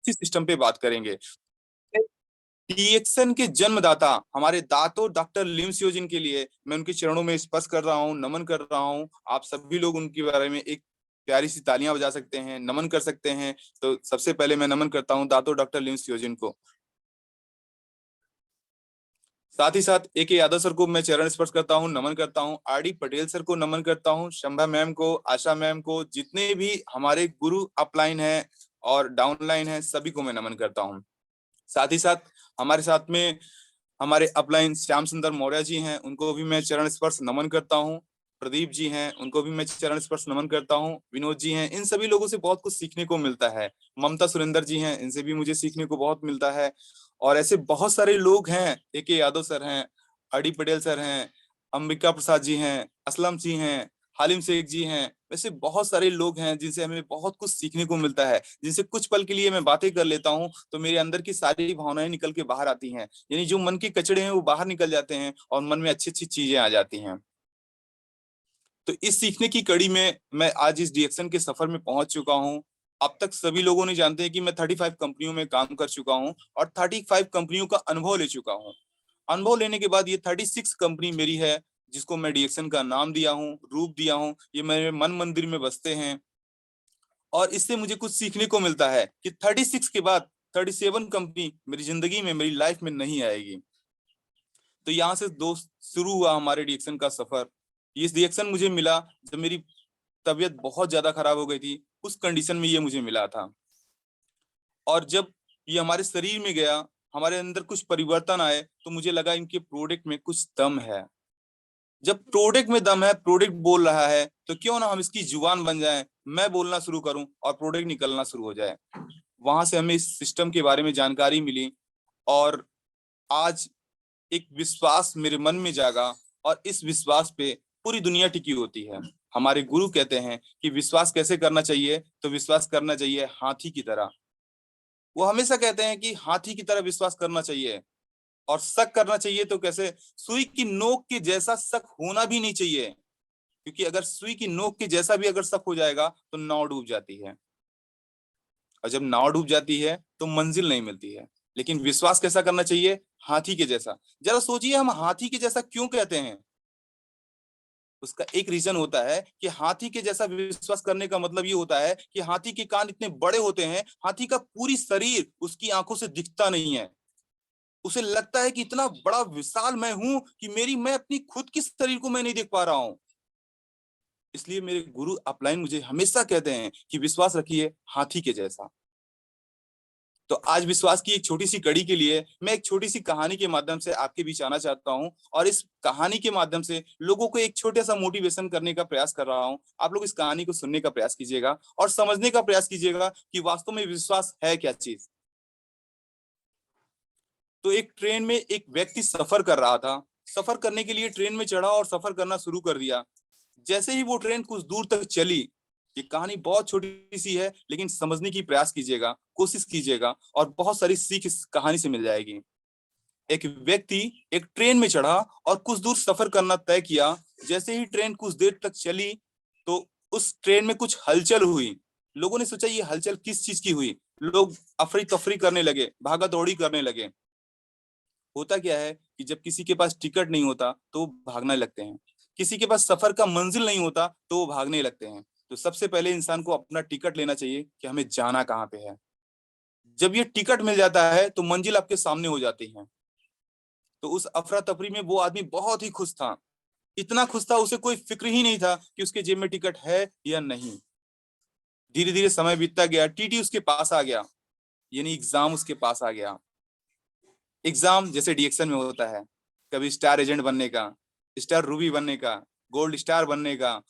इसी सिस्टम पे बात करेंगे। डीएक्सन के जन्मदाता हमारे दातो डॉक्टर लिम सियोजिन के लिए मैं उनके चरणों में स्पर्श कर रहा हूँ, नमन कर रहा हूँ। आप सभी लोग उनके बारे में एक प्यारी सी तालियां बजा सकते हैं, नमन कर सकते हैं। तो सबसे पहले मैं नमन करता हूँ दातो डॉक्टर लिम सियोजिन को। साथ ही साथ ए यादव सर को मैं चरण स्पर्श करता हूँ, नमन करता हूँ। आर डी पटेल सर को नमन करता हूँ, शंभा मैम को, आशा मैम को, जितने भी हमारे गुरु अपलाइन है और डाउनलाइन है सभी को मैं नमन करता हूँ। साथ ही साथ हमारे साथ में हमारे अपलाइन श्याम सुंदर मौर्य जी हैं, उनको भी मैं चरण स्पर्श नमन करता हूँ। प्रदीप जी हैं, उनको भी मैं चरण स्पर्श नमन करता हूँ। विनोद जी हैं, इन सभी लोगों से बहुत कुछ सीखने को मिलता है। ममता सुरेंद्र जी हैं, इनसे भी मुझे सीखने को बहुत मिलता है। और ऐसे बहुत सारे लोग हैं, ए यादव सर हैं, आर डी पटेल सर हैं, अंबिका प्रसाद जी हैं, असलम जी हैं, हालिम शेख जी हैं। वैसे बहुत सारे लोग हैं जिनसे हमें बहुत कुछ सीखने को मिलता है, जिनसे कुछ पल के लिए मैं बातें कर लेता हूँ तो मेरे अंदर की सारी भावनाएं निकल के बाहर आती हैं। यानी जो मन के कचड़े हैं वो बाहर निकल जाते हैं और मन में अच्छी अच्छी चीजें आ जाती हैं। तो इस सीखने की कड़ी में मैं आज इस डीएक्शन के सफर में पहुंच चुका हूं। अब तक सभी लोगों ने जानते हैं कि मैं 35 कंपनियों में काम कर चुका हूं और 35 कंपनियों का अनुभव ले चुका हूं। अनुभव लेने के बाद ये 36 कंपनी मेरी है, जिसको मैं डीएक्शन का नाम दिया हूँ, रूप दिया हूँ। ये मेरे मन मंदिर में बसते हैं और इससे मुझे कुछ सीखने को मिलता है कि 36 के बाद 37 कंपनी मेरी जिंदगी में, मेरी लाइफ में नहीं आएगी। तो यहाँ से दोस्त शुरू हुआ हमारे डीएक्शन का सफर। ये डीएक्शन मुझे मिला जब मेरी तबीयत बहुत ज्यादा खराब हो गई थी, उस कंडीशन में ये मुझे मिला था। और जब ये हमारे शरीर में गया, हमारे अंदर कुछ परिवर्तन आए, तो मुझे लगा इनके प्रोडक्ट में कुछ दम है। जब प्रोडक्ट में दम है, प्रोडक्ट बोल रहा है, तो क्यों ना हम इसकी जुबान बन जाएं, मैं बोलना शुरू करूं और प्रोडक्ट निकलना शुरू हो जाए। वहां से हमें इस सिस्टम के बारे में जानकारी मिली और आज एक विश्वास मेरे मन में जागा और इस विश्वास पे पूरी दुनिया टिकी होती है। हमारे गुरु कहते हैं कि विश्वास कैसे करना चाहिए, तो विश्वास करना चाहिए हाथी की तरह। वो हमेशा कहते हैं कि हाथी की तरह विश्वास करना चाहिए। और शक करना चाहिए तो कैसे, सुई की नोक के जैसा शक होना भी नहीं चाहिए, क्योंकि अगर सुई की नोक के जैसा भी अगर शक हो जाएगा तो नाव डूब जाती है। और जब नाव डूब जाती है तो मंजिल नहीं मिलती है। लेकिन विश्वास कैसा करना चाहिए, हाथी के जैसा। जरा सोचिए, हम हाथी के जैसा क्यों कहते हैं? उसका एक रीजन होता है कि हाथी के जैसा विश्वास करने का मतलब ये होता है कि हाथी के कान इतने बड़े होते हैं, हाथी का पूरी शरीर उसकी आंखों से दिखता नहीं है। उसे लगता है कि इतना बड़ा विशाल मैं हूं कि मैं अपनी खुद की शरीर को मैं नहीं देख पा रहा हूं। इसलिए मेरे गुरु अपलाइन मुझे हमेशा कहते हैं कि विश्वास रखिए हाथी के जैसा। तो आज विश्वास की एक छोटी सी कड़ी के लिए मैं एक छोटी सी कहानी के माध्यम से आपके बीच आना चाहता हूं और इस कहानी के माध्यम से लोगों को एक छोटा सा मोटिवेशन करने का प्रयास कर रहा हूं। आप लोग इस कहानी को सुनने का प्रयास कीजिएगा और समझने का प्रयास कीजिएगा कि वास्तव में विश्वास है क्या चीज। तो एक ट्रेन में एक व्यक्ति सफर कर रहा था। सफर करने के लिए ट्रेन में चढ़ा और सफर करना शुरू कर दिया। जैसे ही वो ट्रेन कुछ दूर तक चली, ये कहानी बहुत छोटी सी है लेकिन समझने की प्रयास कीजिएगा, कोशिश कीजिएगा और बहुत सारी सीख इस कहानी से मिल जाएगी। एक व्यक्ति एक ट्रेन में चढ़ा और कुछ दूर सफर करना तय किया। जैसे ही ट्रेन कुछ देर तक चली तो उस ट्रेन में कुछ हलचल हुई। लोगों ने सोचा ये हलचल किस चीज की हुई। लोग अफरी तफरी करने लगे, भागा दौड़ी करने लगे। होता क्या है कि जब किसी के पास टिकट नहीं होता तो वो भागने लगते हैं, किसी के पास सफर का मंजिल नहीं होता तो वो भागने लगते हैं। तो सबसे पहले इंसान को अपना टिकट लेना चाहिए कि हमें जाना कहाँ पे है। जब ये टिकट मिल जाता है तो मंजिल आपके सामने हो जाती है। तो उस अफरा तफरी में वो आदमी बहुत ही खुश था। इतना खुश था, उसे कोई फिक्र ही नहीं था कि उसके जेब में टिकट है या नहीं। धीरे धीरे समय बीतता गया, टीटी उसके पास आ गया, यानी एग्जाम उसके पास आ गया। एग्जाम जैसे डीएक्शन में होता है, कभी स्टार एजेंट बनने का, स्टार रूबी बनने का, गोल्ड स्टार बनने का,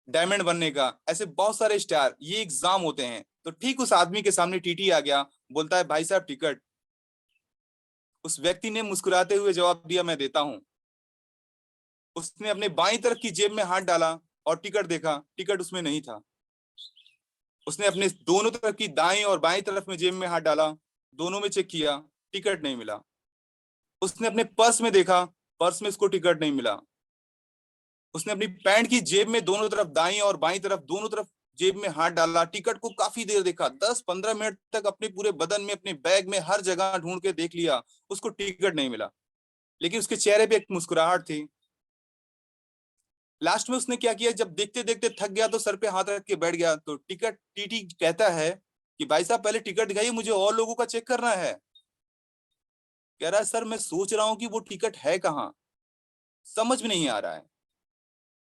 डायमंड बनने का, ऐसे बहुत सारे स्टार ये एग्जाम होते हैं। तो ठीक उस आदमी के सामने टीटी आ गया, बोलता है भाई साहब टिकट। उस व्यक्ति ने मुस्कुराते हुए जवाब दिया मैं देता हूं। उसने अपने बाईं तरफ की जेब में हाथ डाला और टिकट देखा, टिकट उसमें नहीं था। उसने अपने दोनों तरफ की दाएं और बाएं तरफ में जेब में हाथ डाला, दोनों में चेक किया, टिकट नहीं मिला। उसने अपने पर्स में देखा, पर्स में उसको टिकट नहीं मिला। उसने अपनी पैंट की जेब में दोनों तरफ, दाईं और बाईं तरफ, दोनों तरफ जेब में हाथ डाला, टिकट को काफी देर देखा, 10-15 मिनट तक अपने पूरे बदन में, अपने बैग में, हर जगह ढूंढ के देख लिया, उसको टिकट नहीं मिला। लेकिन उसके चेहरे पे एक मुस्कुराहट थी। लास्ट में उसने क्या किया, जब देखते देखते थक गया तो सर पे हाथ रख के बैठ गया। तो टीटी कहता है कि भाई साहब पहले टिकट दिखाइए, मुझे और लोगों का चेक करना है। कह रहा है सर मैं सोच रहा हूं कि वो टिकट है कहाँ, समझ में नहीं आ रहा है।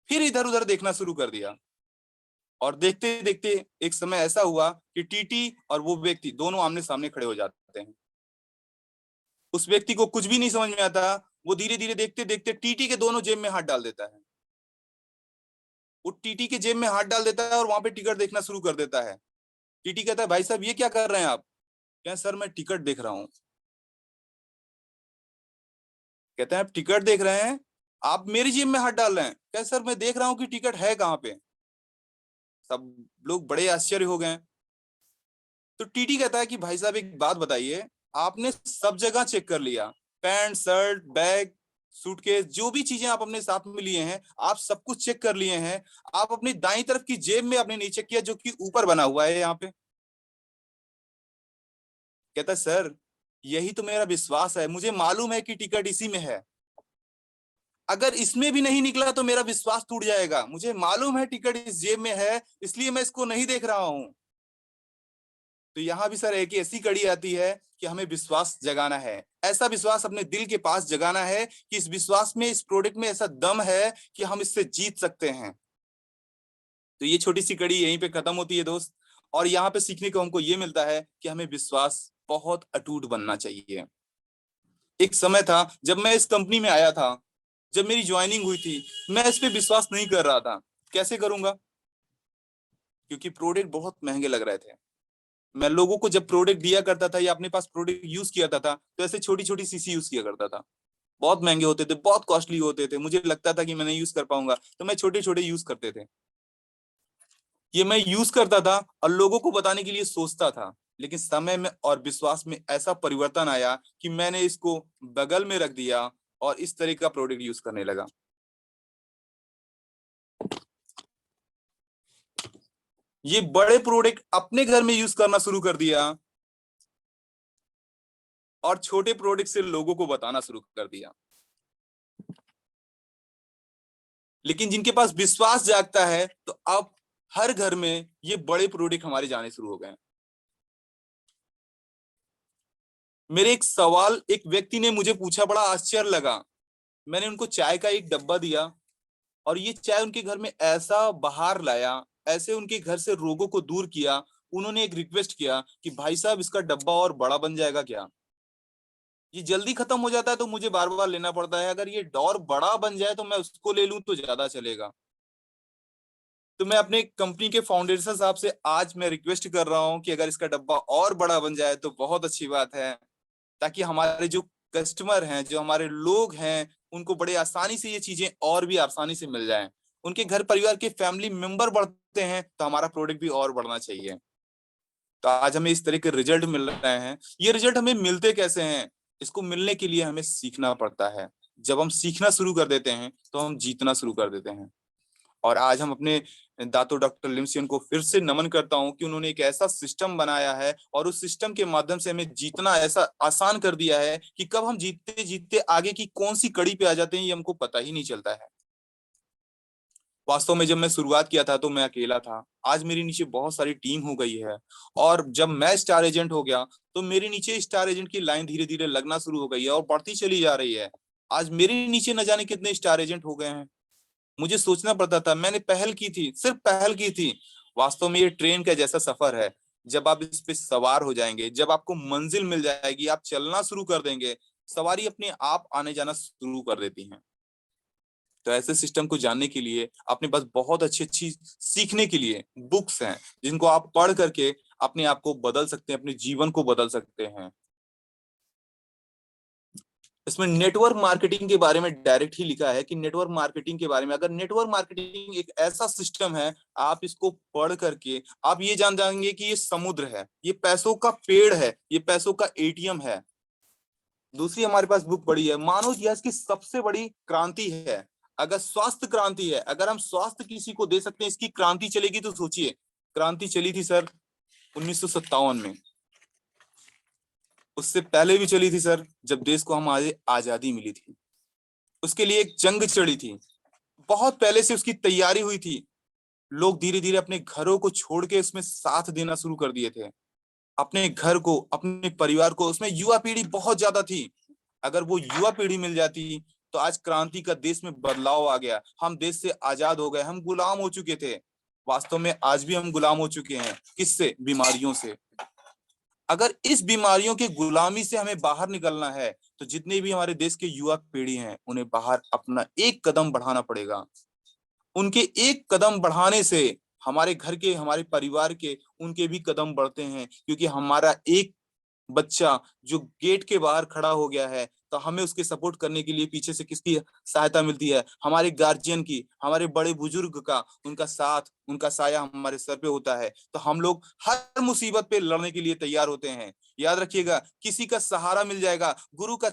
फिर इधर उधर देखना शुरू कर दिया, और देखते देखते एक समय ऐसा हुआ कि टीटी और वो व्यक्ति दोनों आमने सामने खड़े हो जाते हैं। उस व्यक्ति को कुछ भी नहीं समझ में आता, वो धीरे धीरे देखते देखते टीटी के दोनों जेब में हाथ डाल देता है। वो टीटी के जेब में हाथ डाल देता है और वहां पे टिकट देखना शुरू कर देता है। टीटी कहता है भाई साहब ये क्या कर रहे हैं आप? क्या सर मैं टिकट देख रहा हूँ। कहते हैं आप टिकट देख रहे हैं, आप मेरी जेब में हाथ डाल रहे हैं? क्या सर मैं देख रहा हूँ कि टिकट है कहाँ पे। सब लोग बड़े आश्चर्य हो गए। तो टीटी कहता है कि भाई साहब एक बात बताइए, आपने सब जगह चेक कर लिया, पैंट शर्ट बैग सूटकेस जो भी चीजें आप अपने साथ में लिए हैं, आप सब कुछ चेक कर लिए हैं, आप अपनी दाईं तरफ की जेब में आपने नहीं चेक किया जो कि ऊपर बना हुआ है यहाँ पे। कहता है सर यही तो मेरा विश्वास है, मुझे मालूम है कि टिकट इसी में है, अगर इसमें भी नहीं निकला तो मेरा विश्वास टूट जाएगा, मुझे मालूम है टिकट इस जेब में है, इसलिए मैं इसको नहीं देख रहा हूं। तो यहां भी सर एक ऐसी कड़ी आती है कि हमें विश्वास जगाना है, ऐसा विश्वास अपने दिल के पास जगाना है कि इस विश्वास में, इस प्रोडक्ट में ऐसा दम है कि हम इससे जीत सकते हैं। तो ये छोटी सी कड़ी यहीं पे खत्म होती है दोस्त, और यहाँ पे सीखने को हमको ये मिलता है कि हमें विश्वास बहुत अटूट बनना चाहिए। एक समय था जब मैं इस कंपनी में आया था, जब मेरी ज्वाइनिंग हुई थी, मैं इस पे विश्वास नहीं कर रहा था। कैसे करूंगा, क्योंकि प्रोडक्ट बहुत महंगे लग रहे थे। मैं लोगों को जब प्रोडक्ट दिया करता था या अपने पास प्रोडक्ट यूज किया था तो ऐसे छोटी छोटी सीसी यूज किया करता था। बहुत महंगे होते थे, बहुत कॉस्टली होते थे, मुझे लगता था कि मैं नहीं यूज कर पाऊंगा, तो मैं छोटे छोटे यूज करते थे। ये मैं यूज करता था और लोगों को बताने के लिए सोचता था, लेकिन समय में और विश्वास में ऐसा परिवर्तन आया कि मैंने इसको बगल में रख दिया और इस तरह का प्रोडक्ट यूज करने लगा। ये बड़े प्रोडक्ट अपने घर में यूज करना शुरू कर दिया और छोटे प्रोडक्ट से लोगों को बताना शुरू कर दिया। लेकिन जिनके पास विश्वास जागता है तो अब हर घर में ये बड़े प्रोडक्ट हमारे जाने शुरू हो गए हैं। मेरे एक सवाल एक व्यक्ति ने मुझे पूछा, बड़ा आश्चर्य लगा। मैंने उनको चाय का एक डब्बा दिया और ये चाय उनके घर में ऐसा बाहर लाया, ऐसे उनके घर से रोगों को दूर किया। उन्होंने एक रिक्वेस्ट किया कि भाई साहब इसका डब्बा और बड़ा बन जाएगा क्या? ये जल्दी खत्म हो जाता है तो मुझे बार बार लेना पड़ता है, अगर ये डोर बड़ा बन जाए तो मैं उसको ले लूं तो ज्यादा चलेगा। तो मैं अपने कंपनी के फाउंडेशन साहब से आज मैं रिक्वेस्ट कर रहा हूं कि अगर इसका डब्बा और बड़ा बन जाए तो बहुत अच्छी बात है, ताकि हमारे जो कस्टमर हैं, जो हमारे लोग हैं, उनको बड़े आसानी से ये चीजें और भी आसानी से मिल जाएं। उनके घर परिवार के फैमिली मेंबर बढ़ते हैं तो हमारा प्रोडक्ट भी और बढ़ना चाहिए। तो आज हमें इस तरह के रिजल्ट मिल रहे हैं। ये रिजल्ट हमें मिलते कैसे हैं? इसको मिलने के लिए हमें सीखना पड़ता है। जब हम सीखना शुरू कर देते हैं तो हम जीतना शुरू कर देते हैं। और आज हम अपने दातो डॉक्टर लिमसियन को फिर से नमन करता हूं कि उन्होंने एक ऐसा सिस्टम बनाया है और उस सिस्टम के माध्यम से हमें जीतना ऐसा आसान कर दिया है कि कब हम जीतते जीतते आगे की कौन सी कड़ी पे आ जाते हैं ये हमको पता ही नहीं चलता है। वास्तव में जब मैं शुरुआत किया था तो मैं अकेला था, आज मेरे नीचे बहुत सारी टीम हो गई है। और जब मैं स्टार एजेंट हो गया तो मेरे नीचे स्टार एजेंट की लाइन धीरे धीरे लगना शुरू हो गई है और बढ़ती चली जा रही है। आज मेरे नीचे न जाने कितने स्टार एजेंट हो गए हैं। मुझे सोचना पड़ता था, मैंने पहल की थी, सिर्फ पहल की थी। वास्तव में ये ट्रेन का जैसा सफर है, जब आप इस पे सवार हो जाएंगे, जब आपको मंजिल मिल जाएगी, आप चलना शुरू कर देंगे, सवारी अपने आप आने जाना शुरू कर देती है। तो ऐसे सिस्टम को जानने के लिए अपने पास बहुत अच्छी अच्छी सीखने के लिए बुक्स हैं, जिनको आप पढ़ करके अपने आप को बदल सकते हैं, अपने जीवन को बदल सकते हैं। इसमें नेटवर्क मार्केटिंग के बारे में डायरेक्ट ही लिखा है कि नेटवर्क मार्केटिंग के बारे में, अगर नेटवर्क मार्केटिंग एक ऐसा सिस्टम है, आप इसको पढ़ करके आप ये जान जाएंगे कि ये समुद्र है, ये पैसों का पेड़ है, ये पैसों का एटीएम है। दूसरी हमारे पास बुक पड़ी है, मानव इतिहास की सबसे बड़ी क्रांति है। अगर स्वास्थ्य क्रांति है, अगर हम स्वास्थ्य किसी को दे सकते हैं, इसकी क्रांति चलेगी, तो सोचिए क्रांति चली थी सर 1957 में, उससे पहले भी चली थी सर, जब देश को हमारी आजादी मिली थी। उसके लिए एक जंग चढ़ी थी, बहुत पहले से उसकी तैयारी हुई थी। लोग धीरे धीरे अपने घरों को छोड़ के उसमें साथ देना शुरू कर दिए थे, अपने घर को, अपने परिवार को। उसमें युवा पीढ़ी बहुत ज्यादा थी। अगर वो युवा पीढ़ी मिल जाती तो आज क्रांति का देश में बदलाव आ गया, हम देश से आजाद हो गए। हम गुलाम हो चुके थे, वास्तव में आज भी हम गुलाम हो चुके हैं। किससे? बीमारियों से। अगर इस बीमारियों की गुलामी से हमें बाहर निकलना है तो जितने भी हमारे देश के युवा पीढ़ी हैं उन्हें बाहर अपना एक कदम बढ़ाना पड़ेगा। उनके एक कदम बढ़ाने से हमारे घर के, हमारे परिवार के, उनके भी कदम बढ़ते हैं। क्योंकि हमारा एक बच्चा जो गेट के बाहर खड़ा हो गया है तो हमें उसके सपोर्ट करने के लिए पीछे से किसकी सहायता मिलती है? हमारे गार्जियन की, हमारे बड़े बुजुर्ग का, उनका साथ, उनका साया हमारे सर पे होता है। तो हम लोग हर मुसीबत पे लड़ने के लिए तैयार होते हैं। याद रखिएगा, किसी का सहारा मिल जाएगा, गुरु का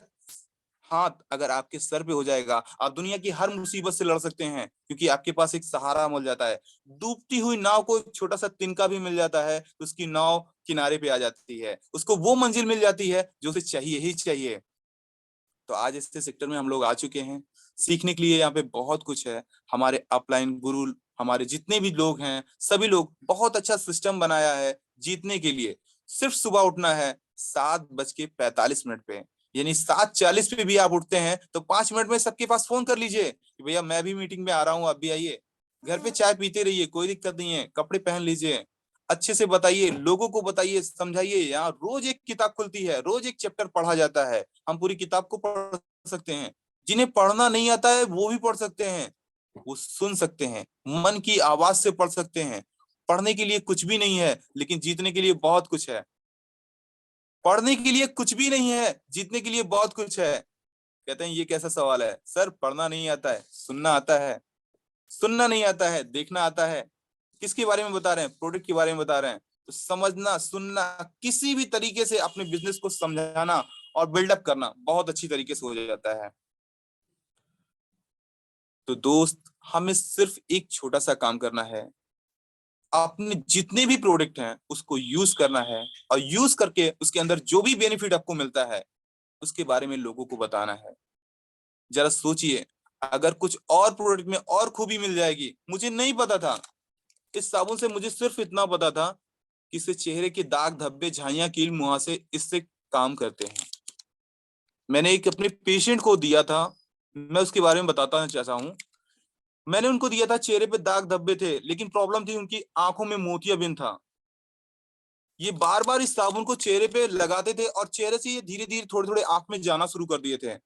हाथ अगर आपके सर पे हो जाएगा, आप दुनिया की हर मुसीबत से लड़ सकते हैं, क्योंकि आपके पास एक सहारा मिल जाता है। डूबती हुई नाव को एक छोटा सा तिनका भी मिल जाता है तो उसकी नाव किनारे पे आ जाती है, उसको वो मंजिल मिल जाती है जो उसे चाहिए ही चाहिए। तो आज ऐसे सेक्टर में हम लोग आ चुके हैं, सीखने के लिए यहाँ पे बहुत कुछ है। हमारे अपलाइन गुरु, हमारे जितने भी लोग हैं, सभी लोग बहुत अच्छा सिस्टम बनाया है जीतने के लिए। सिर्फ सुबह उठना है 7:45 पे, यानी 7:40 पे भी आप उठते हैं तो 5 मिनट में सबके पास फोन कर लीजिए कि भैया मैं भी मीटिंग में आ रहा हूँ, आप भी आइए। घर पे चाय पीते रहिए, कोई दिक्कत नहीं है, कपड़े पहन लीजिए, अच्छे से बताइए, लोगों को बताइए, समझाइए। यहाँ रोज एक किताब खुलती है, रोज एक चैप्टर पढ़ा जाता है। हम पूरी किताब को पढ़ सकते हैं। जिन्हें पढ़ना नहीं आता है वो भी पढ़ सकते हैं, वो सुन सकते हैं, मन की आवाज से पढ़ सकते हैं। पढ़ने के लिए कुछ भी नहीं है, लेकिन जीतने के लिए बहुत कुछ है। पढ़ने के लिए कुछ भी नहीं है, जीतने के लिए बहुत कुछ है। कहते हैं ये कैसा सवाल है सर, पढ़ना नहीं आता है, सुनना आता है। सुनना नहीं आता है, देखना आता है। किसके बारे में बता रहे हैं? प्रोडक्ट के बारे में बता रहे हैं। तो समझना, सुनना, किसी भी तरीके से अपने बिजनेस को समझाना और बिल्डअप करना बहुत अच्छी तरीके से हो जाता है। तो दोस्त, हमें सिर्फ एक छोटा सा काम करना है, अपने जितने भी प्रोडक्ट हैं उसको यूज करना है, और यूज करके उसके अंदर जो भी बेनिफिट आपको मिलता है उसके बारे में लोगों को बताना है। जरा सोचिए, अगर कुछ और प्रोडक्ट में और खूबी मिल जाएगी। मुझे नहीं पता था इस साबुन से, मुझे सिर्फ इतना पता था कि इससे चेहरे के दाग धब्बे झाइयां कील मुहासे इससे काम करते हैं। मैंने एक अपने पेशेंट को दिया था, मैं उसके बारे में बताना चाहता हूँ। मैंने उनको दिया था, चेहरे पे दाग धब्बे थे, लेकिन प्रॉब्लम थी उनकी आंखों में मोतियाबिंद था। ये बार बार इस साबुन को चेहरे पे लगाते थे और चेहरे से ये धीरे धीरे थोड़े थोड़े आंख में जाना शुरू कर दिए थे।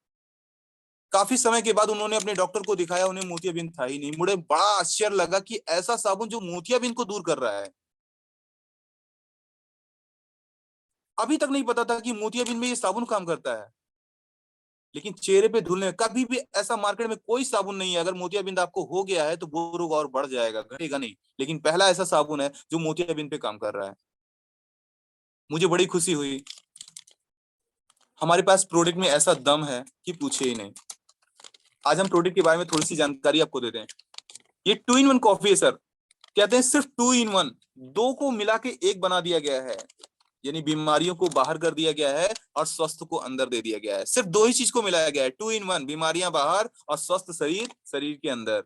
काफी समय के बाद उन्होंने अपने डॉक्टर को दिखाया, उन्हें मोतियाबिंद था ही नहीं। मुझे बड़ा आश्चर्य लगा कि ऐसा साबुन जो मोतियाबिंद को दूर कर रहा है। अभी तक नहीं पता था कि मोतियाबिंद में ये साबुन काम करता है। लेकिन चेहरे पे धुलने, कभी भी ऐसा मार्केट में कोई साबुन नहीं है, अगर मोतियाबिंद आपको हो गया है तो वो रोग और बढ़ जाएगा, घटेगा नहीं। लेकिन पहला ऐसा साबुन है जो मोतियाबिंद पे काम कर रहा है। मुझे बड़ी खुशी हुई। हमारे पास प्रोडक्ट में ऐसा दम है कि पूछे ही नहीं। आज हम प्रोडक्ट के बारे में थोड़ी सी जानकारी आपको देते हैं। ये 2 in 1 कॉफी है सर। कहते हैं सिर्फ 2 in 1, दो को मिला के एक बना दिया गया है। यानी बीमारियों को बाहर कर दिया गया है और स्वस्थ को अंदर दे दिया गया है। सिर्फ दो ही चीज को मिलाया गया है, 2 in 1, बीमारियां बाहर और स्वस्थ शरीर शरीर के अंदर।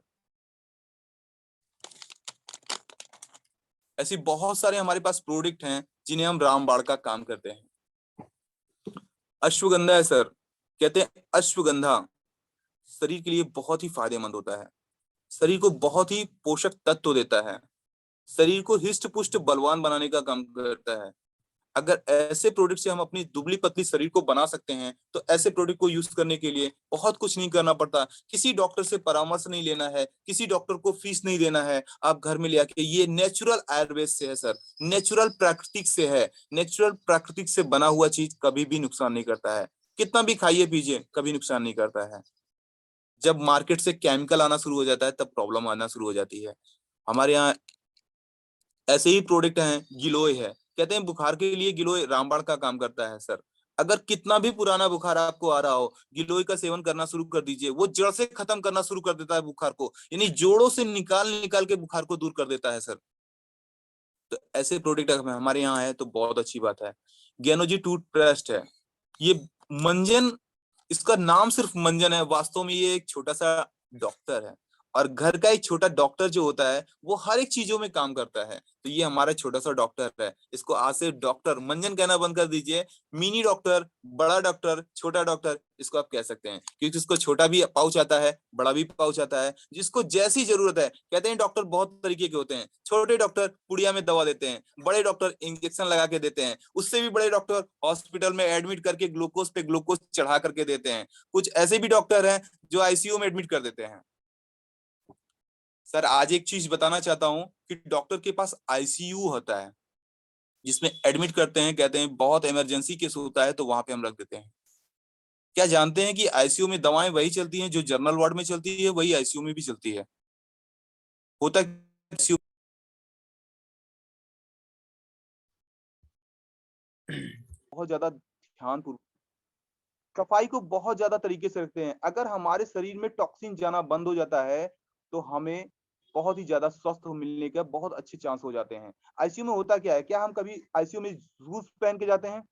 ऐसी बहुत सारे हमारे पास प्रोडक्ट हैं जिन्हें हम रामबाण का काम करते हैं। अश्वगंधा है सर। कहते हैं अश्वगंधा शरीर के लिए बहुत ही फायदेमंद होता है, शरीर को बहुत ही पोषक तत्व देता है, शरीर को हिष्ट पुष्ट बलवान बनाने का काम करता है। अगर ऐसे प्रोडक्ट से हम अपनी दुबली पतली शरीर को बना सकते हैं तो ऐसे प्रोडक्ट को यूज करने के लिए बहुत कुछ नहीं करना पड़ता। किसी डॉक्टर से परामर्श नहीं लेना है, किसी डॉक्टर को फीस नहीं देना है। आप घर में ले आके, ये नेचुरल आयुर्वेद से है सर, नेचुरल प्राकृतिक से है। नेचुरल प्राकृतिक से बना हुआ चीज कभी भी नुकसान नहीं करता है। कितना भी खाइए पीजिए, कभी नुकसान नहीं करता है। जब मार्केट से केमिकल आना शुरू हो जाता है तब प्रॉब्लम आना शुरू हो जाती है। हमारे यहाँ ऐसे ही प्रोडक्ट हैं, गिलोय है। कहते हैं बुखार के लिए गिलोय रामबाण का काम करता है सर। अगर कितना भी पुराना बुखार आपको आ रहा हो, गिलोय का सेवन करना शुरू कर दीजिए, वो जड़ से खत्म करना शुरू कर देता है बुखार को, यानी जोड़ों से निकाल निकाल के बुखार को दूर कर देता है सर। तो ऐसे प्रोडक्ट अगर हमारे यहाँ है तो बहुत अच्छी बात है। ज्ञानोजी टूथपेस्ट है, ये मंजन, इसका नाम सिर्फ मंजन है, वास्तव में ये एक छोटा सा डॉक्टर है। और घर का एक छोटा डॉक्टर जो होता है वो हर एक चीजों में काम करता है। तो ये हमारा छोटा सा डॉक्टर है, इसको आज से डॉक्टर मंजन कहना बंद कर दीजिए। मिनी डॉक्टर, बड़ा डॉक्टर, छोटा डॉक्टर इसको आप कह सकते हैं, क्योंकि इसको छोटा भी पाउच आता है, बड़ा भी पाउच आता है, जिसको जैसी जरूरत है। कहते हैं डॉक्टर बहुत तरीके के होते हैं, छोटे डॉक्टर पुड़िया में दवा देते हैं, बड़े डॉक्टर इंजेक्शन लगा के देते हैं, उससे भी बड़े डॉक्टर हॉस्पिटल में एडमिट करके ग्लूकोज पे ग्लूकोज चढ़ा करके देते हैं। कुछ ऐसे भी डॉक्टर हैं जो आईसीयू में एडमिट कर देते हैं। सर आज एक चीज बताना चाहता हूं कि डॉक्टर के पास आईसीयू होता है जिसमें एडमिट करते हैं, कहते हैं बहुत इमरजेंसी केस होता है तो वहां पे हम रख देते हैं। क्या जानते हैं कि आईसीयू में दवाएं वही चलती हैं जो जनरल वार्ड में चलती है, वही आईसीयू में भी चलती है। होता आईसीयू बहुत ज्यादा ध्यान पूर्वक सफाई को बहुत ज्यादा तरीके से रखते हैं। अगर हमारे शरीर में टॉक्सिन जाना बंद हो जाता है तो हमें बहुत ही ज्यादा स्वस्थ मिलने का बहुत अच्छे चांस हो जाते हैं। आईसीयू में होता क्या है, क्या हम कभी आईसीयू में शूज पहन के जाते हैं?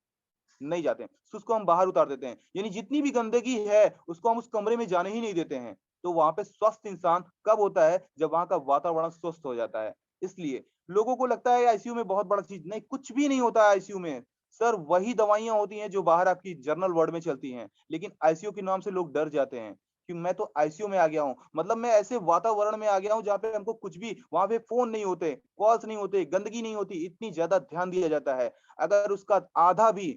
नहीं जाते हैं, शूज को हम बाहर उतार देते हैं, यानी जितनी भी गंदगी है उसको हम उस कमरे में जाने ही नहीं देते हैं। तो वहां पे स्वस्थ इंसान कब होता है? जब वहां का वातावरण स्वस्थ हो जाता है। इसलिए लोगों को लगता है आईसीयू में बहुत बड़ा चीज, नहीं, कुछ भी नहीं होता है आईसीयू में। सर वही दवाइयां होती हैं जो बाहर आपकी जनरल वार्ड में चलती हैं, लेकिन आईसीयू के नाम से लोग डर जाते हैं कि मैं तो आईसीयू में आ गया हूँ, मतलब मैं ऐसे वातावरण में आ गया हूँ जहाँ पे हमको कुछ भी, वहां पे फोन नहीं होते, कॉल्स नहीं होते, गंदगी नहीं होती, इतनी ज्यादा ध्यान दिया जाता है। अगर उसका आधा भी,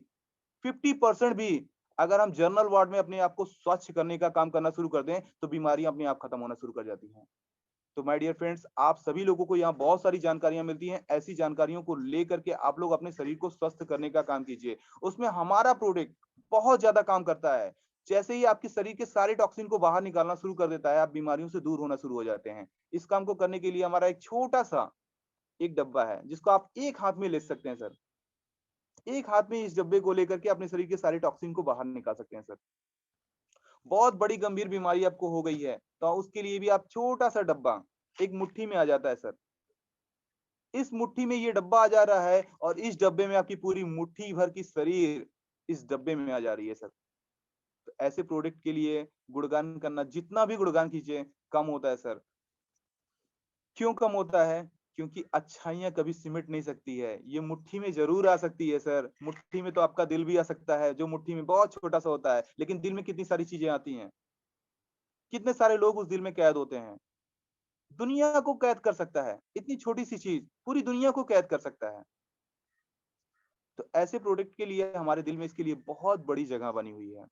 50% भी अगर हम जनरल वार्ड में अपने आप को स्वच्छ करने का काम करना शुरू कर दें तो बीमारियां अपने आप खत्म होना शुरू कर जाती हैं। तो माय डियर फ्रेंड्स, आप सभी लोगों को यहाँ बहुत सारी जानकारियां मिलती हैं, ऐसी जानकारियों को लेकर के आप लोग अपने शरीर को स्वस्थ करने का काम कीजिए। उसमें हमारा प्रोडक्ट बहुत ज्यादा काम करता है। जैसे ही आपके शरीर के सारे टॉक्सिन को बाहर निकालना शुरू कर देता है, आप बीमारियों से दूर होना शुरू हो जाते हैं। इस काम को करने के लिए हमारा एक छोटा सा एक डब्बा है जिसको आप एक हाथ में ले सकते हैं सर। एक हाथ में इस डब्बे को लेकर के अपने शरीर के सारे टॉक्सिन को बाहर निकाल सकते हैं सर। बहुत बड़ी गंभीर बीमारी आपको हो गई है तो उसके लिए भी आप छोटा सा डब्बा एक मुट्ठी में आ जाता है सर। इस मुट्ठी में ये डब्बा आ जा रहा है और इस डब्बे में आपकी पूरी मुट्ठी भर की शरीर इस डब्बे में आ जा रही है सर। तो ऐसे प्रोडक्ट के लिए गुणगान करना, जितना भी गुणगान कीजिए कम होता है सर। क्यों कम होता है? क्योंकि अच्छाइयाँ कभी सिमट नहीं सकती है, ये मुट्ठी में ज़रूर आ सकती है सर। मुट्ठी में तो आपका दिल भी आ सकता है, जो मुट्ठी में बहुत छोटा-सा होता है, लेकिन दिल में कितनी सारी चीज़ें आती हैं। कितने सारे लोग उस दिल में कैद होते हैं। दुनिया को कैद कर सकता है, इतनी छोटी-सी चीज़, पूरी दुनिया को कैद कर सकता है। तो ऐसे प्रोडक्ट के लिए हमारे दिल में इसके लिए बहुत बड़ी जगह बनी हुई है।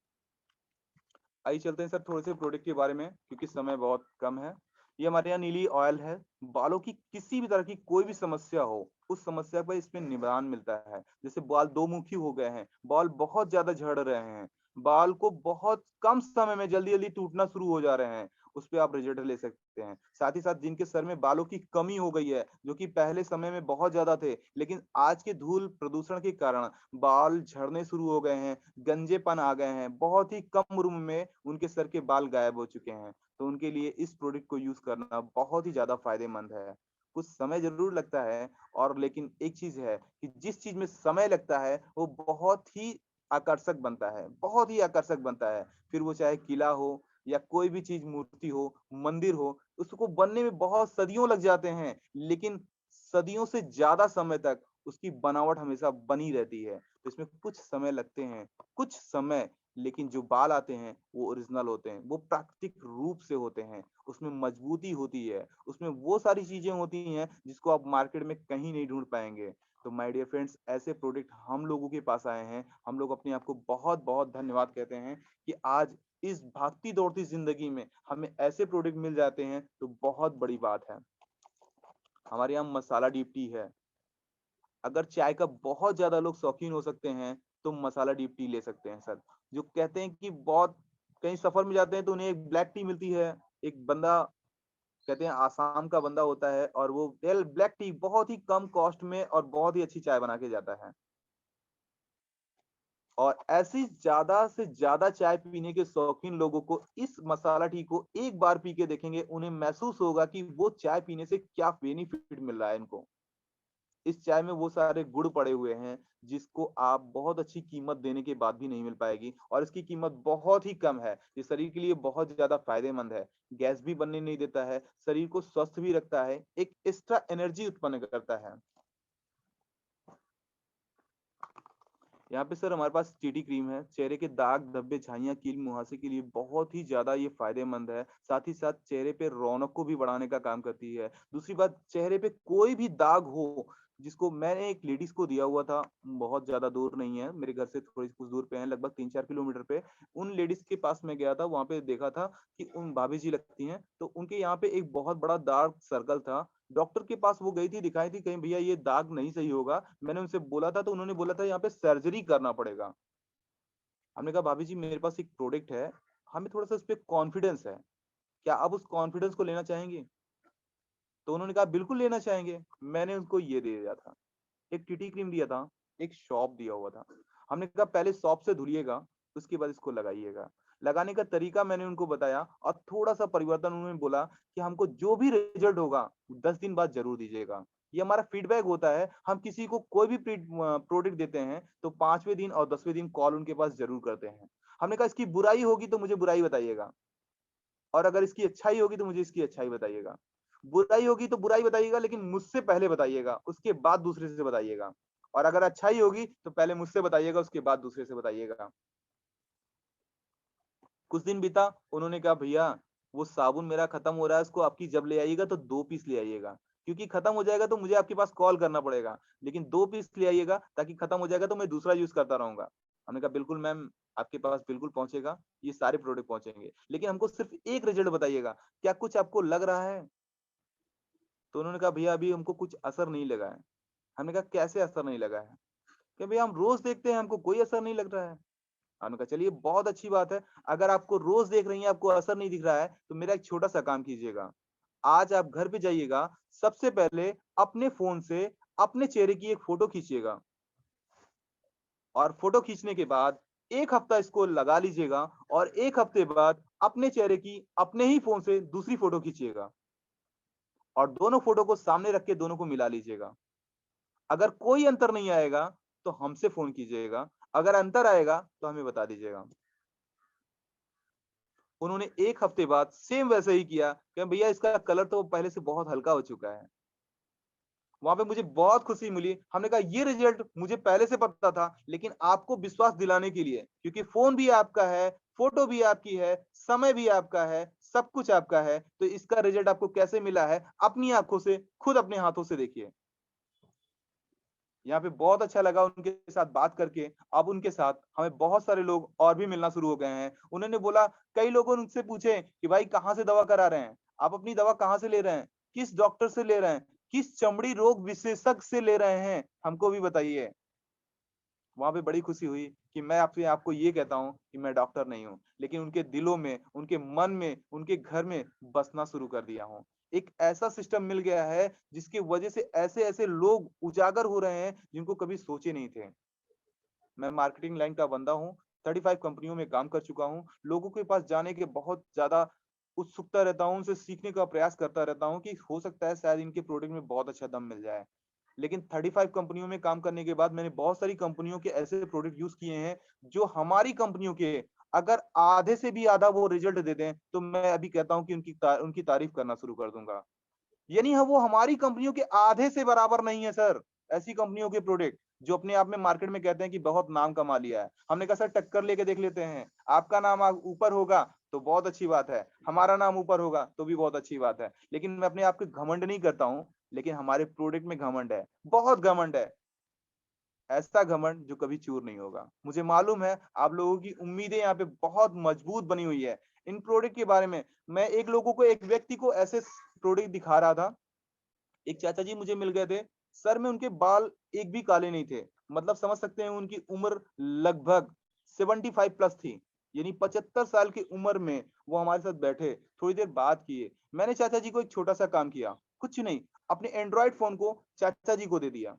आइए चलते हैं सर थोड़े से प्रोडक्ट के बारे में, क्योंकि समय बहुत कम है। ये हमारे यहाँ नीली ऑयल है। बालों की किसी भी तरह की कोई भी समस्या हो, उस समस्या पर इसमें निदान मिलता है। जैसे बाल दो मुखी हो गए हैं, बाल बहुत ज्यादा झड़ रहे हैं, बाल को बहुत कम समय में जल्दी जल्दी टूटना शुरू हो जा रहे हैं, उस पे आप रिजल्ट ले सकते हैं। साथ ही साथ जिनके सर में बालों की कमी हो गई है, जो कि पहले समय में बहुत ज्यादा थे, लेकिन आज के धूल प्रदूषण के कारण बाल झड़ने शुरू हो गए हैं, गंजेपन आ गए हैं, बहुत ही कम उम्र में उनके सर के बाल गायब हो चुके हैं। तो उनके लिए इस प्रोडक्ट को यूज करना बहुत ही ज्यादा फायदेमंद है। कुछ समय जरूर लगता है, और लेकिन एक चीज है कि जिस चीज में समय लगता है वो बहुत ही आकर्षक बनता है, बहुत ही आकर्षक बनता है। फिर वो चाहे किला हो या कोई भी चीज, मूर्ति हो, मंदिर हो, उसको बनने में बहुत सदियों लग जाते हैं, लेकिन सदियों से ज्यादा समय तक उसकी बनावट हमेशा बनी रहती है। तो इसमें कुछ समय लगते हैं, कुछ समय, लेकिन जो बाल आते हैं वो ओरिजिनल होते हैं, वो प्राकृतिक रूप से होते हैं, उसमें मजबूती होती है, उसमें वो सारी चीजें होती हैं जिसको आप मार्केट में कहीं नहीं ढूंढ पाएंगे। तो माय डियर फ्रेंड्स, ऐसे प्रोडक्ट हम लोगों के पास आए हैं, हम लोग अपने आप को बहुत बहुत धन्यवाद कहते हैं कि आज इस भागती दौड़ती जिंदगी में हमें ऐसे प्रोडक्ट मिल जाते हैं, तो बहुत बड़ी बात है। हमारे यहाँ मसाला डीप टी है। अगर चाय का बहुत ज्यादा लोग शौकीन हो सकते हैं तो मसाला डीप टी ले सकते हैं सर। जो कहते हैं कि बहुत कहीं सफर में जाते हैं तो उन्हें एक ब्लैक टी मिलती है, एक बंदा, कहते हैं आसाम का बंदा होता है, और वो ब्लैक टी बहुत ही कम कॉस्ट में और बहुत ही अच्छी चाय बना के जाता है। और ऐसी ज्यादा से ज्यादा चाय पीने के शौकीन लोगों को इस मसाला टी को एक बार पी के देखेंगे, उन्हें महसूस होगा कि वो चाय पीने से क्या बेनिफिट मिल रहा है इनको। इस चाय में वो सारे गुण पड़े हुए हैं जिसको आप बहुत अच्छी कीमत देने के बाद भी नहीं मिल पाएगी, और इसकी कीमत बहुत ही कम है। ये शरीर के लिए बहुत ज़्यादा फ़ायदेमंद है। गैस भी बनने नहीं देता है, शरीर को स्वस्थ भी रखता है, एक एक्स्ट्रा एनर्जी उत्पन्न करता है। यहाँ पे सर हमारे पास टीटी क्रीम है, चेहरे के दाग, धब्बे, झाइयाँ, कील, मुहासे के लिए बहुत ही ज़्यादा ये फ़ायदेमंद है। साथ ही साथ चेहरे पे रौनक को भी बढ़ाने का काम करती है। दूसरी बात, चेहरे पे कोई भी दाग हो, जिसको मैंने एक लेडीज़ को दिया हुआ था, बहुत ज़्यादा दूर नहीं है, मेरे घर से थोड़ी कुछ दूर पे है, लगभग 3-4 किलोमीटर पे। उन लेडीज़ के पास मैं गया था, वहाँ पे देखा था कि उन भाभी जी लगती हैं, तो उनके यहाँ पे एक बहुत बड़ा डार्क सर्कल था। डॉक्टर के पास वो गई थी, दिखाई थी, कहीं भैया ये दाग नहीं सही होगा। मैंने उनसे बोला था तो उन्होंने बोला था यहाँ पे सर्जरी करना पड़ेगा। हमने कहा भाभी जी मेरे पास एक प्रोडक्ट है, हमें थोड़ा-सा उस पे कॉन्फिडेंस है। क्या आप उस कॉन्फिडेंस को लेना चाहेंगी? तो उन्होंने कहा बिल्कुल लेना चाहेंगे। मैंने उनको ये दे दिया था। एक टीटी क्रीम दिया था, एक सौंफ दिया हुआ था। हमने कहा पहले सौंफ से धुलिएगा, उसके बाद इसको लगाइएगा। लगाने का तरीका मैंने उनको बताया और थोड़ा-सा परिवर्तन उन्होंने बोला कि हमको जो भी रिजल्ट होगा 10 दिन बाद ज़रूर दीजिएगा। ये हमारा फीडबैक होता है, हम किसी को कोई भी प्रोडक्ट देते हैं तो 5वें दिन और 10वें दिन कॉल उनके पास ज़रूर करते हैं। हमने कहा इसकी बुराई होगी तो मुझे बुराई बताइएगा, और अगर इसकी अच्छाई होगी तो मुझे इसकी अच्छाई बताइएगा। बुराई होगी तो बुराई बताइएगा, लेकिन मुझसे पहले बताइएगा, उसके बाद दूसरे से बताइएगा। और अगर अच्छाई होगी तो पहले मुझसे बताइएगा, उसके बाद दूसरे से बताइएगा। कुछ दिन बीता, उन्होंने कहा भैया वो साबुन मेरा खत्म हो रहा है, उसको आपकी जब ले आइएगा तो 2 पीस ले आइएगा। क्योंकि खत्म हो जाएगा तो मुझे आपके पास कॉल करना पड़ेगा। लेकिन 2 पीस ले आइएगा ताकि खत्म हो जाएगा तो मैं दूसरा यूज़ करता रहूँगा। हमने कहा बिल्कुल मैम, आपके पास बिल्कुल पहुँचेगा, ये सारे प्रोडक्ट पहुँचेंगे। लेकिन हमको सिर्फ़ एक रिजल्ट बताइएगा, क्या कुछ आपको लग रहा है? तो उन्होंने कहा भैया अभी हमको कुछ असर नहीं लगा है। हमने कहा कैसे असर नहीं लगा है? कि भैया हम रोज़ देखते हैं, हमको कोई असर नहीं लग रहा है। हमने कहा चलिए बहुत अच्छी बात है। अगर आपको रोज़ देख रही हैं, आपको असर नहीं दिख रहा है, तो मेरा एक छोटा-सा काम कीजिएगा। आज आप घर पे जाइएगा, सबसे पहले अपने फ़ोन से अपने चेहरे की एक फ़ोटो खींचिएगा, और फ़ोटो खींचने के बाद 1 हफ्ता इसको लगा लीजिएगा, और 1 हफ्ते बाद अपने चेहरे की अपने ही फ़ोन से दूसरी फ़ोटो खींचिएगा, और दोनों फ़ोटो को सामने रख के दोनों को मिला लीजिएगा। अगर कोई अंतर नहीं आएगा, तो हमसे फ़ोन कीजिएगा। अगर अंतर आएगा, तो हमें बता दीजिएगा। उन्होंने 1 हफ्ते बाद सेम वैसे ही किया कि भैया इसका कलर तो पहले से बहुत हल्का हो चुका है। वहाँ पे मुझे बहुत खुशी मिली। हमने कहा ये रिज़ल्ट मुझे पहले से पता था, लेकिन आपको विश्वास दिलाने के लिए, क्योंकि फ़ोन भी आपका है, फ़ोटो भी आपकी है, समय भी आपका है, सब कुछ आपका है, तो इसका रिज़ल्ट आपको कैसे मिला है, अपनी आँखों से, खुद अपने हाथों से देखिए। यहाँ पे बहुत अच्छा लगा उनके साथ बात करके। अब उनके साथ हमें बहुत सारे लोग और भी मिलना शुरू हो गए हैं। उन्होंने बोला, कई लोगों ने उनसे पूछे कि भाई कहाँ से दवा करा रहे हैं? आप अपनी दवा कहाँ से ले रहे हैं? किस डॉक्टर से ले रहे हैं? किस चमड़ी रोग विशेषज्ञ से ले रहे हैं? हमको भी बताइए। वहाँ पे बड़ी खुशी हुई कि मैं आपसे आपको ये कहता हूँ कि मैं डॉक्टर नहीं हूँ, लेकिन उनके दिलों में, उनके मन में, उनके घर में बसना शुरू कर दिया हूँ। एक ऐसा सिस्टम मिल गया है जिसकी वजह से ऐसे-ऐसे लोग उजागर हो रहे हैं जिनको कभी सोचे नहीं थे। मैं मार्केटिंग लाइन का बंदा हूँ, 35 कंपनियों में काम कर चुका हूँ। लोगों के पास जाने के बहुत ज़्यादा उत्सुकता रहता हूँ, उनसे सीखने का प्रयास करता रहता हूँ कि हो सकता है शायद इनके प्रोडक्ट में बहुत अच्छा दम मिल जाए। लेकिन 35 कंपनियों में काम करने के बाद मैंने बहुत सारी कंपनियों के ऐसे प्रोडक्ट यूज़ किए हैं, जो हमारी कंपनियों के अगर आधे से भी आधा वो रिज़ल्ट दे दें, तो मैं अभी कहता हूँ कि उनकी तारीफ़ करना शुरू कर दूँगा। यानी वो हमारी कंपनियों के आधे से बराबर नहीं है सर, ऐसी कंपनियों के प्रोडक्ट जो अपने आप में मार्केट में कहते हैं कि बहुत नाम कमा लिया है। हमने कहा सर टक्कर लेके देख लेते हैं, आपका नाम ऊपर होगा तो बहुत अच्छी बात है, हमारा नाम ऊपर होगा तो भी बहुत अच्छी बात है। लेकिन मैं अपने आप को घमंड नहीं करता हूँ, लेकिन हमारे प्रोडक्ट में घमंड है, बहुत घमंड है। ऐसा घमंड जो कभी चूर नहीं होगा। मुझे मालूम है आप लोगों की उम्मीदें यहाँ पे बहुत मजबूत बनी हुई है। इन प्रोडक्ट के बारे में मैं एक व्यक्ति को ऐसे प्रोडक्ट दिखा रहा था। एक चाचा जी मुझे मिल गए थे। सर में उनके बाल एक भी काले नहीं थे। मतलब समझ सकते हैं उनकी उम्र लगभग 75 प्लस थी। यानी 75 साल की उम्र में वो हमारे साथ बैठे, थोड़ी देर बात किए। मैंने चाचा जी को एक छोटा-सा काम किया, कुछ नहीं, अपने एंड्रॉयड फ़ोन को चाचा जी को दे दिया।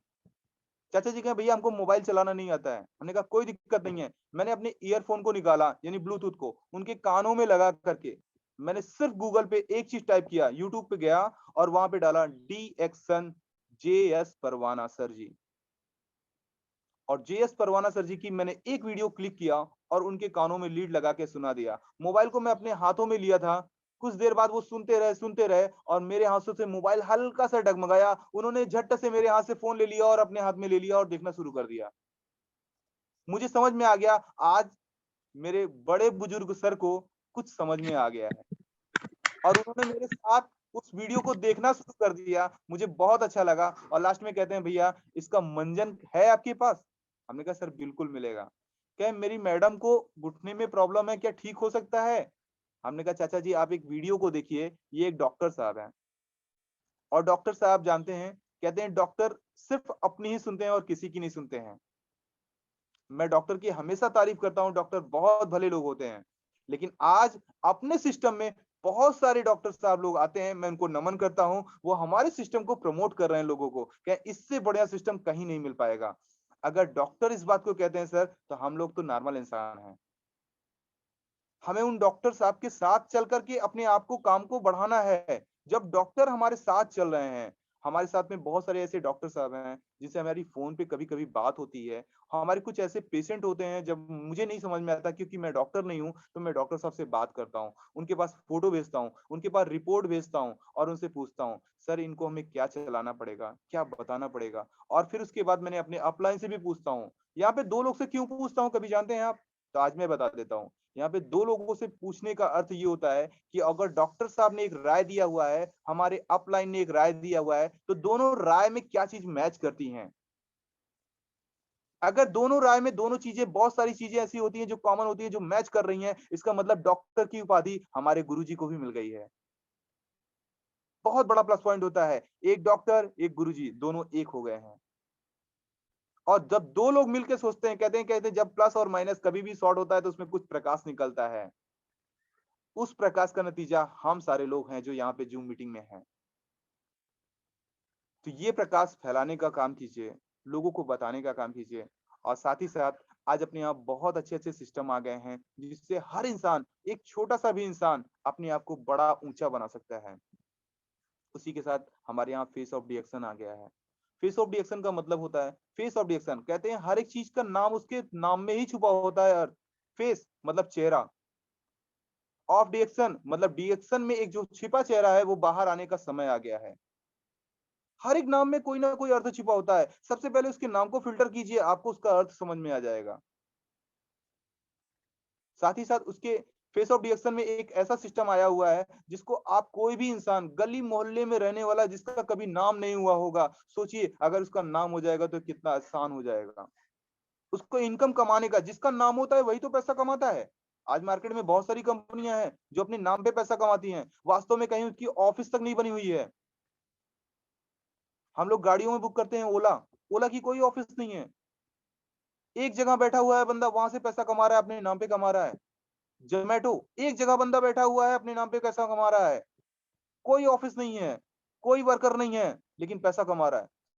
चाचा जी कहे भैया हमको मोबाइल चलाना नहीं आता है। हमने कहा कोई दिक्कत नहीं है। मैंने अपने ईयरफ़ोन को निकाला यानी ब्लूटूथ को उनके कानों में लगा करके मैंने सिर्फ़ गूगल पे एक चीज़ टाइप किया, यूट्यूब पे गया और वहाँ पे डाला डी-एक्शन जेएस परवाना सर जी। और जेएस परवाना सर जी की मैंने एक वीडियो क्लिक किया और उनके कानों में लीड लगा के सुना दिया। मोबाइल को मैं अपने हाथों में लिया था। कुछ देर बाद वो सुनते रहे और मेरे हाथों से मोबाइल हल्का-सा डगमगाया। उन्होंने झट से मेरे हाथ से फ़ोन ले लिया और अपने हाथ में ले लिया और देखना शुरू कर दिया। मुझे समझ में आ गया, आज मेरे बड़े बुजुर्ग सर को कुछ समझ में आ गया है और उन्होंने मेरे साथ उस वीडियो को देखना शुरू कर दिया। मुझे बहुत अच्छा लगा और लास्ट में कहते हैं, भैया इसका मंजन है आपके पास? हमने कहा सर बिल्कुल मिलेगा। कहे मेरी मैडम को घुटने में प्रॉब्लम है, क्या ठीक हो सकता है? हमने कहा चाचा जी आप एक वीडियो को देखिए, ये एक डॉक्टर साहब हैं और डॉक्टर साहब जानते हैं, कहते हैं डॉक्टर सिर्फ अपनी ही सुनते हैं और किसी की नहीं सुनते हैं। मैं डॉक्टर की हमेशा तारीफ करता हूँ, डॉक्टर बहुत भले लोग होते हैं। लेकिन आज अपने सिस्टम में बहुत सारे डॉक्टर साहब लोग आते हैं, मैं उनको नमन करता हूँ, वो हमारे सिस्टम को प्रमोट कर रहे हैं लोगों को, क्या इससे बढ़िया सिस्टम कहीं नहीं मिल पाएगा। अगर डॉक्टर इस बात को कहते हैं सर, तो हम लोग तो नॉर्मल इंसान हैं। हमें उन डॉक्टर साहब के साथ चल कर के अपने आप को काम को बढ़ाना है। जब डॉक्टर हमारे साथ चल रहे हैं, हमारे साथ में बहुत सारे ऐसे डॉक्टर साहब हैं, जिनसे हमारी फ़ोन पे कभी-कभी बात होती है। हमारे कुछ ऐसे पेशेंट होते हैं, जब मुझे नहीं समझ में आता क्योंकि मैं डॉक्टर नहीं हूँ, तो मैं डॉक्टर साहब से बात करता हूँ। उनके पास फ़ोटो भेजता हूँ, उनके पास रिपोर्ट भेजता हूँ और उनसे पूछता हूँ, "सर इनको हमें क्या चलाना पड़ेगा? क्या बताना पड़ेगा?" और फिर उसके बाद मैंने अपने अपलाइन से भी पूछता हूँ। यहाँ पे 2 लोग से क्यों पूछता हूँ कभी जानते हैं आप? तो आज मैं बता देता हूँ। यहाँ पे 2 लोगों से पूछने का अर्थ ये होता है कि अगर डॉक्टर साहब ने एक राय दिया हुआ है, हमारे अपलाइन ने एक राय दिया हुआ है, तो दोनों राय में क्या चीज़ मैच करती हैं। अगर दोनों राय में दोनों चीज़ें बहुत सारी चीज़ें ऐसी होती हैं जो कॉमन होती हैं, जो मैच कर रही हैं, इसका मतलब डॉक्टर की उपाधि हमारे गुरुजी को भी मिल गई है। बहुत बड़ा प्लस पॉइंट होता है। एक डॉक्टर, एक गुरुजी, दोनों एक हो गए हैं। और जब 2 लोग मिलके सोचते हैं, कहते हैं जब प्लस और माइनस कभी भी सॉर्ट होता है तो उसमें कुछ प्रकाश निकलता है। उस प्रकाश का नतीजा हम सारे लोग हैं जो यहाँ पे ज़ूम मीटिंग में हैं। तो ये प्रकाश फैलाने का काम कीजिए, लोगों को बताने का काम कीजिए और साथ ही साथ आज अपने यहाँ बहुत अच्छे-अच्छे सिस्टम आ गए हैं, जिससे हर इंसान, एक छोटा-सा भी इंसान अपने आप को बड़ा ऊँचा बना सकता है। उसी के साथ हमारे यहाँ फेस ऑफ डिएक्शन आ गया है। फेस ऑफ डिएक्शन का मतलब होता है फेस ऑफ डिएक्शन कहते हैं हर एक चीज़ का नाम उसके नाम में ही छुपा होता है अर्थ। फेस मतलब चेहरा, ऑफ डिएक्शन मतलब डिएक्शन में एक जो छिपा चेहरा है वो बाहर आने का समय आ गया है। हर एक नाम में कोई ना कोई अर्थ छिपा होता है। सबसे पहले उसके नाम को फ़िल्टर कीजिए, आपको उसका अर्थ समझ में आ जाएगा। साथ ही साथ उसके फेस ऑफ डिएक्शन में एक ऐसा सिस्टम आया हुआ है, जिसको आप कोई भी इंसान गली-मोहल्ले में रहने वाला जिसका कभी नाम नहीं हुआ होगा, सोचिए अगर उसका नाम हो जाएगा तो कितना आसान हो जाएगा। उसको इनकम कमाने का जिसका नाम होता है वही तो पैसा कमाता है। आज मार्केट में बहुत सारी कंपनियाँ हैं, जो अपने नाम पे पैसा कमाती हैं। वास्तव में कहीं उसकी ऑफ़िस तक नहीं बनी हुई है। हम लोग गाड़ियों में बुक करते हैं ओला, ओला की कोई ऑफ़िस नहीं है। एक जगह बैठा हुआ है बंदा, वहाँ से पैसा कमा रहा है, अपने नाम पे कमा रहा है। ज़ोमैटो, एक जगह बंदा बैठा हुआ है, अपने नाम पे पैसा कमा रहा है। कोई ऑफ़िस नहीं है, कोई वर्कर नहीं है, लेकिन पैसा कमा रहा है।